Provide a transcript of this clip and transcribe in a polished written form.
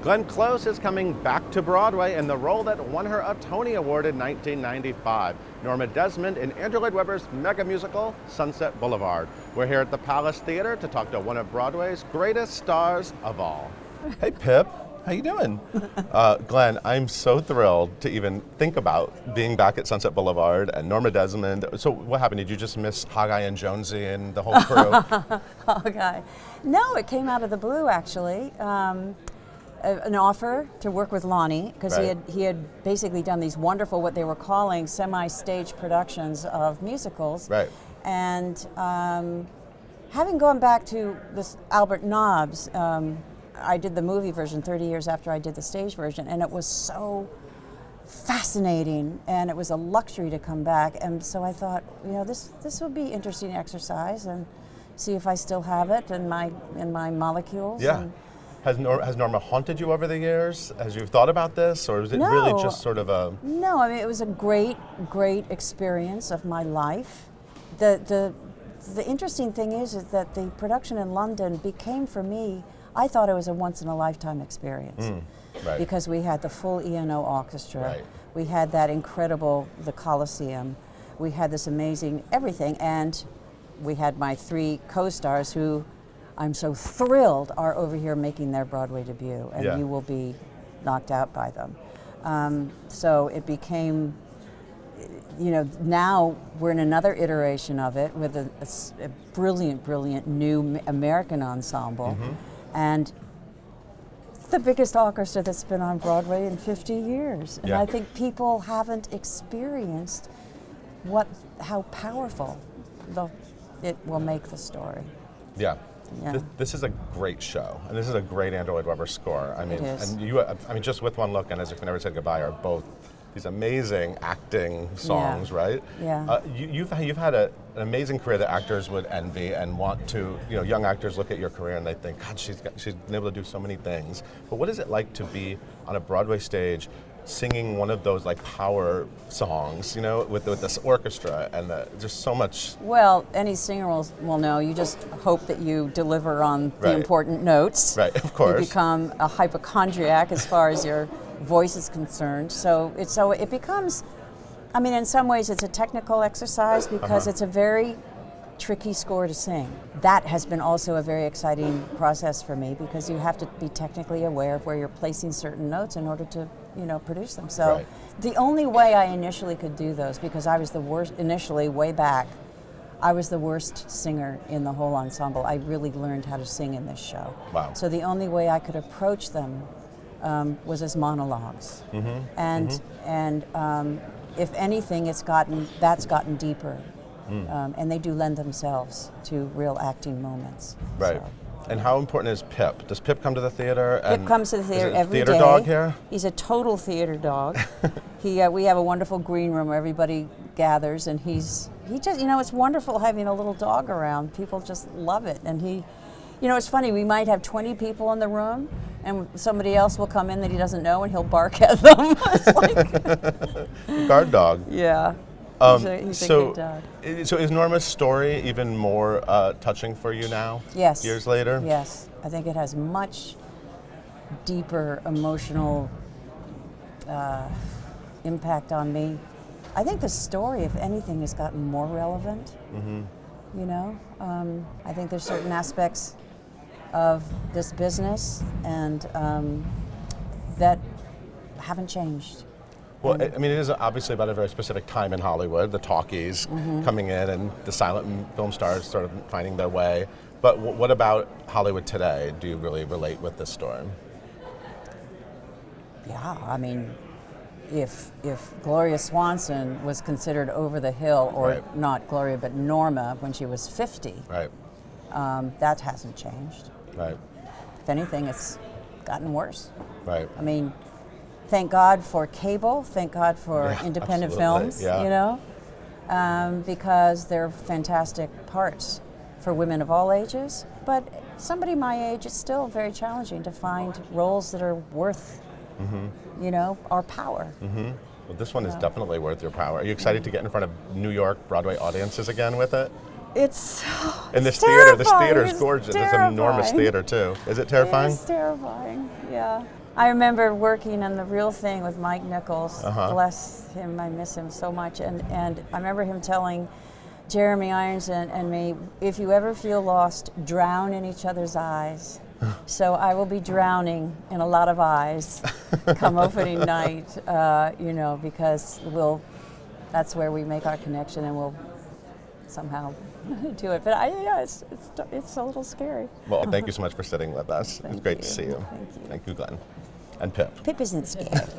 Glenn Close is coming back to Broadway in the role that won her a Tony Award in 1995. Norma Desmond in Andrew Lloyd Webber's mega musical, Sunset Boulevard. We're here at the Palace Theater to talk to one of Broadway's greatest stars of all. Hey Pip, how you doing? Glenn, I'm so thrilled to even think about being back at Sunset Boulevard and Norma Desmond. So what happened? Did you just miss Haggai and Jonesy and the whole crew? Haggai. No, it came out of the blue actually. An offer to work with Lonnie because he had basically done these wonderful, what they were calling semi-stage productions of musicals. Right. And having gone back to this Albert Nobbs, I did the movie version 30 years after I did the stage version, and it was so fascinating, and it was a luxury to come back. And so I thought, this will be interesting exercise, and see if I still have it in my molecules. Yeah. Has Norma haunted you over the years as you've thought about this, or is it really just sort of a... No, I mean, it was a great experience of my life. The interesting thing is that the production in London became, for me, I thought it was a once-in-a-lifetime experience. Right. Because we had the full E&O orchestra. Right. We had that incredible, the Coliseum. We had this amazing everything, and we had my three co-stars who I'm so thrilled are over here making their Broadway debut, and you will be knocked out by them. So it became, now we're in another iteration of it with a brilliant new American ensemble, and the biggest orchestra that's been on Broadway in 50 years. And I think people haven't experienced how powerful it will make the story. Yeah. This is a great show, and this is a great Andrew Lloyd Webber score. I mean, and just with one look and As If We Never Said Goodbye are both these amazing acting songs, right? Yeah. You've had an amazing career that actors would envy and want to. Young actors look at your career and they think, God, she's been able to do so many things. But what is it like to be on a Broadway stage, singing one of those like power songs, with this orchestra and just so much? Well, any singer will know. You just hope that you deliver on the important notes. Right, of course. You become a hypochondriac as far as your voice is concerned. So it becomes, I mean, in some ways it's a technical exercise because it's a very tricky score to sing. That has been also a very exciting process for me because you have to be technically aware of where you're placing certain notes in order to produce them. So the only way I initially could do those, because I was the worst initially, way back, I was the worst singer in the whole ensemble. I really learned how to sing in this show. Wow. So the only way I could approach them was as monologues. And if anything, that's gotten deeper. And they do lend themselves to real acting moments. Right. So. And how important is Pip? Does Pip come to the theater? Pip comes to the theater every day. Theater dog here? He's a total theater dog. We have a wonderful green room where everybody gathers, and he just, it's wonderful having a little dog around. People just love it. And it's funny, we might have 20 people in the room, and somebody else will come in that he doesn't know, and he'll bark at them. It's like guard dog. Yeah. He's a good dog. So is Norma's story even more touching for you now? Yes. Years later? Yes. I think it has much deeper emotional impact on me. I think the story, if anything, has gotten more relevant. I think there's certain aspects of this business and that haven't changed. Well, I mean, it is obviously about a very specific time in Hollywood, the talkies coming in and the silent film stars sort of finding their way. But what about Hollywood today? Do you really relate with this story? Yeah, I mean, if Gloria Swanson was considered over the hill, or not Gloria, but Norma, when she was 50, that hasn't changed. Right. If anything, it's gotten worse. Right. I mean, thank God for cable, thank God for independent films, because they're fantastic parts for women of all ages. But somebody my age, it's still very challenging to find roles that are worth, our power. Well, this one is definitely worth your power. Are you excited to get in front of New York Broadway audiences again with it? It's this terrifying. theater is gorgeous. It's an enormous theater too. Is it terrifying? It's terrifying, yeah. I remember working on The Real Thing with Mike Nichols. Uh-huh. Bless him, I miss him so much. And I remember him telling Jeremy Irons and me, if you ever feel lost, drown in each other's eyes. So I will be drowning in a lot of eyes come opening night, because that's where we make our connection, and we'll somehow do it. But it's a little scary. Well, thank you so much for sitting with us. It's great to see you. Thank you. Thank you, Glenn. And Pip. Pip isn't scared.